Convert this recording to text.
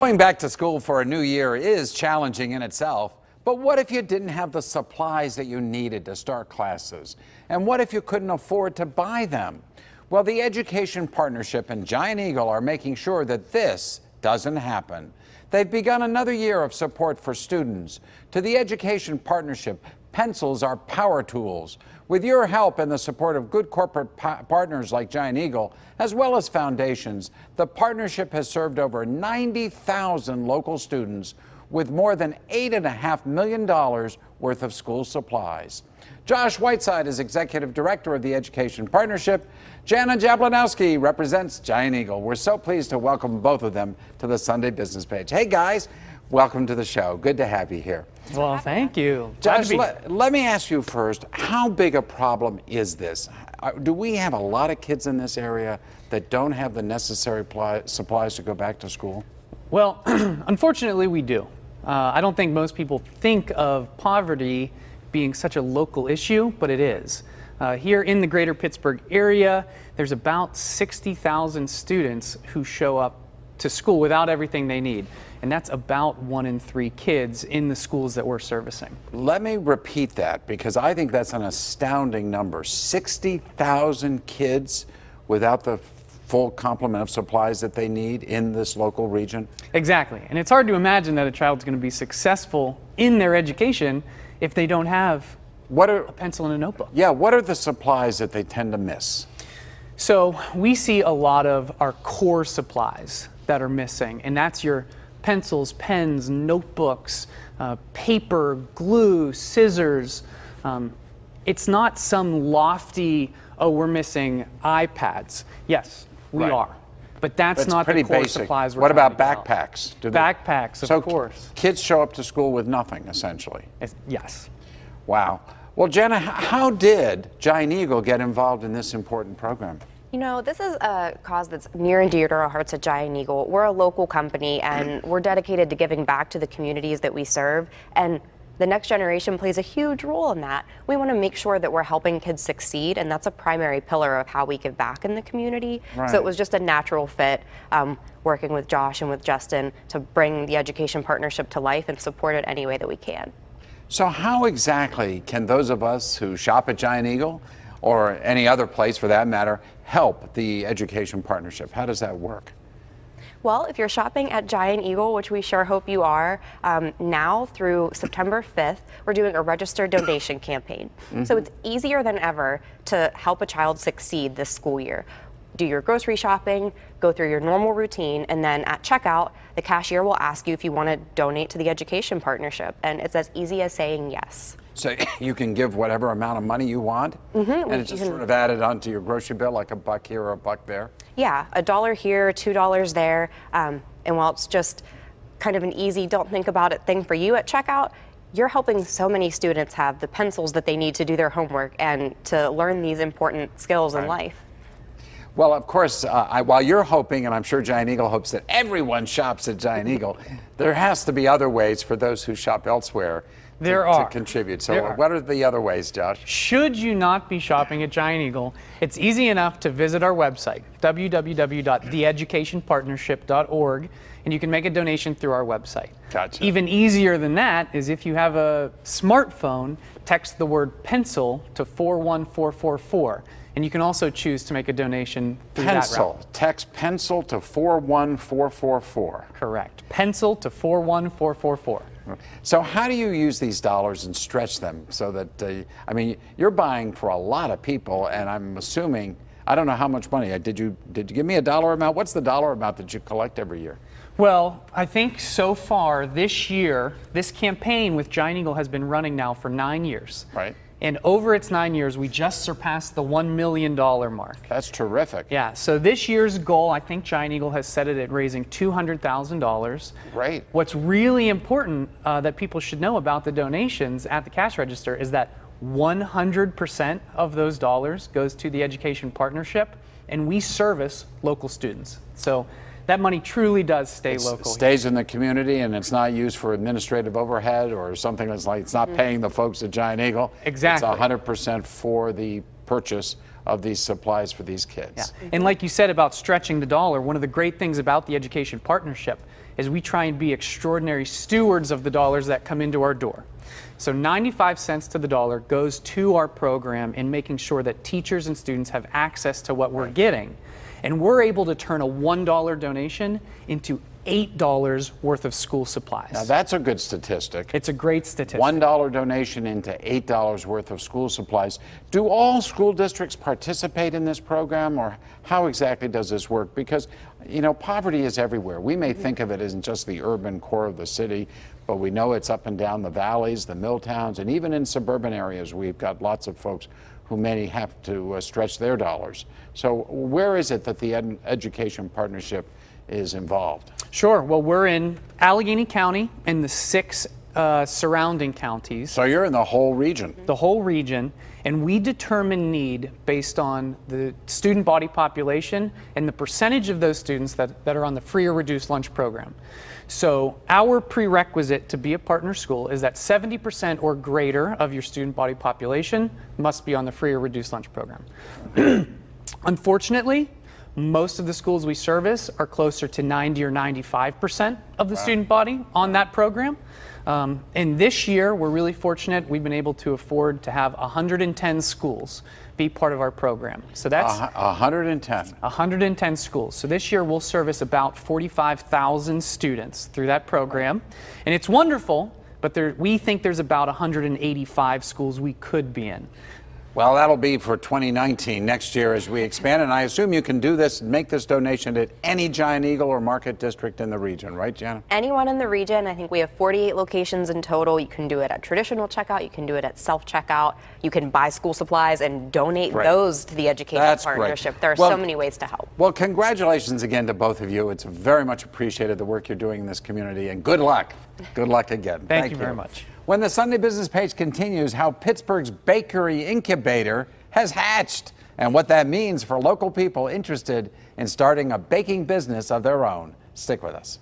Going back to school for a new year is challenging in itself, but what if you didn't have the supplies that you needed to start classes? And what if you couldn't afford to buy them? Well, the Education Partnership and Giant Eagle are making sure that this doesn't happen. They've begun another year of support for students. To the Education Partnership, pencils are power tools. With your help and the support of good corporate partners like Giant Eagle, as well as foundations, the partnership has served over 90,000 local students with more than $8.5 million worth of school supplies. Josh Whiteside is Executive Director of the Education Partnership. Jana Jablonowski represents Giant Eagle. We're so pleased to welcome both of them to the Sunday Business Page. Hey guys, welcome to the show. Good to have you here. Well, thank you. Josh, let me ask you first, how big a problem is this? Do we have a lot of kids in this area that don't have the necessary supplies to go back to school? Well, unfortunately, we do. I don't think most people think of poverty being such a local issue, but it is. Here in the greater Pittsburgh area, there's about 60,000 students who show up to school without everything they need. And that's about 1 in 3 kids in the schools that we're servicing. Let me repeat that because I think that's an astounding number. 60,000 kids without the full complement of supplies that they need in this local region? Exactly. And it's hard to imagine that a child's going to be successful in their education if they don't have a pencil and a notebook. Yeah, what are the supplies that they tend to miss? So we see a lot of our core supplies that are missing, and that's your pencils, pens, notebooks, paper, glue, scissors. It's not some lofty, oh, we're missing iPads. Yes, we are. But that's not the core supplies we're What about trying to backpacks? Backpacks, of course. Kids show up to school with nothing, essentially. Yes. Wow. Well, Jenna, how did Giant Eagle get involved in this important program? You know, this is a cause that's near and dear to our hearts at Giant Eagle. We're a local company and we're dedicated to giving back to the communities that we serve, and the next generation plays a huge role in that. We want to make sure that we're helping kids succeed, and that's a primary pillar of how we give back in the community. Right. So it was just a natural fit working with Josh and with Justin to bring the Education Partnership to life and support it any way that we can. So how exactly can those of us who shop at Giant Eagle, or any other place for that matter, help the Education Partnership? How does that work? Well, if you're shopping at Giant Eagle, which we sure hope you are, now through September 5th, we're doing a registered donation campaign. So it's easier than ever to help a child succeed this school year. Do your grocery shopping, go through your normal routine, and then at checkout, the cashier will ask you if you want to donate to the Education Partnership, and it's as easy as saying yes. So you can give whatever amount of money you want, and it's just sort of added onto your grocery bill, like $1 here or $1 there? Yeah, $1 here, $2 there, and while it's just kind of an easy, don't think about it thing for you at checkout, you're helping so many students have the pencils that they need to do their homework and to learn these important skills in life. Well, of course, while you're hoping, and I'm sure Giant Eagle hopes that everyone shops at Giant Eagle, there has to be other ways for those who shop elsewhere to contribute. So what are the other ways, Josh? Should you not be shopping at Giant Eagle, it's easy enough to visit our website, www.theeducationpartnership.org, and you can make a donation through our website. Gotcha. Even easier than that is if you have a smartphone, text the word pencil to 41444. And you can also choose to make a donation through that route. Text pencil to 41444. Correct. Pencil to 41444. So how do you use these dollars and stretch them so that, I mean, you're buying for a lot of people, and I'm assuming, I don't know how much money. Did you give me a dollar amount? What's the dollar amount that you collect every year? Well, I think so far this year, this campaign with Giant Eagle has been running now for 9 years. Right. And over its 9 years, we just surpassed the $1 million mark. That's terrific. Yeah, so this year's goal, I think Giant Eagle has set it at raising $200,000. Great. What's really important that people should know about the donations at the cash register is that 100% of those dollars goes to the Education Partnership, and we service local students. So that money truly does stay local. It stays in the community, and it's not used for administrative overhead or something that's like, it's not paying the folks at Giant Eagle. Exactly. It's 100% for the purchase of these supplies for these kids. Yeah. And like you said about stretching the dollar, one of the great things about the Education Partnership is we try and be extraordinary stewards of the dollars that come into our door. So 95 cents to the dollar goes to our program in making sure that teachers and students have access to what we're getting. And we're able to turn a $1 donation into $8 worth of school supplies. Now that's a good statistic. It's a great statistic. $1 donation into $8 worth of school supplies. Do all school districts participate in this program, or how exactly does this work? Because, you know, poverty is everywhere. We may think of it as just the urban core of the city, but we know it's up and down the valleys, the mill towns, and even in suburban areas we've got lots of folks who may have to stretch their dollars. So where is it that the Education Partnership is involved? Sure. Well, we're in Allegheny County and the 6 surrounding counties. So you're in the whole region. The whole region, and we determine need based on the student body population and the percentage of those students that are on the free or reduced lunch program. So our prerequisite to be a partner school is that 70% or greater of your student body population must be on the free or reduced lunch program. Unfortunately, most of the schools we service are closer to 90 or 95% of the student body on that program. And this year, we're really fortunate. We've been able to afford to have 110 schools be part of our program. So that's 110. 110 schools. So this year, we'll service about 45,000 students through that program. And it's wonderful, but we think there's about 185 schools we could be in. Well, that'll be for 2019, next year as we expand. And I assume you can do this, make this donation at any Giant Eagle or Market District in the region, right, Jana? Anyone in the region. I think we have 48 locations in total. You can do it at traditional checkout. You can do it at self-checkout. You can buy school supplies and donate those to the Education Partnership. Great. There are so many ways to help. Well, congratulations again to both of you. It's very much appreciated, the work you're doing in this community, and good luck. Good luck again. Thank you very much. When the Sunday Business page continues, how Pittsburgh's bakery incubator has hatched and what that means for local people interested in starting a baking business of their own. Stick with us.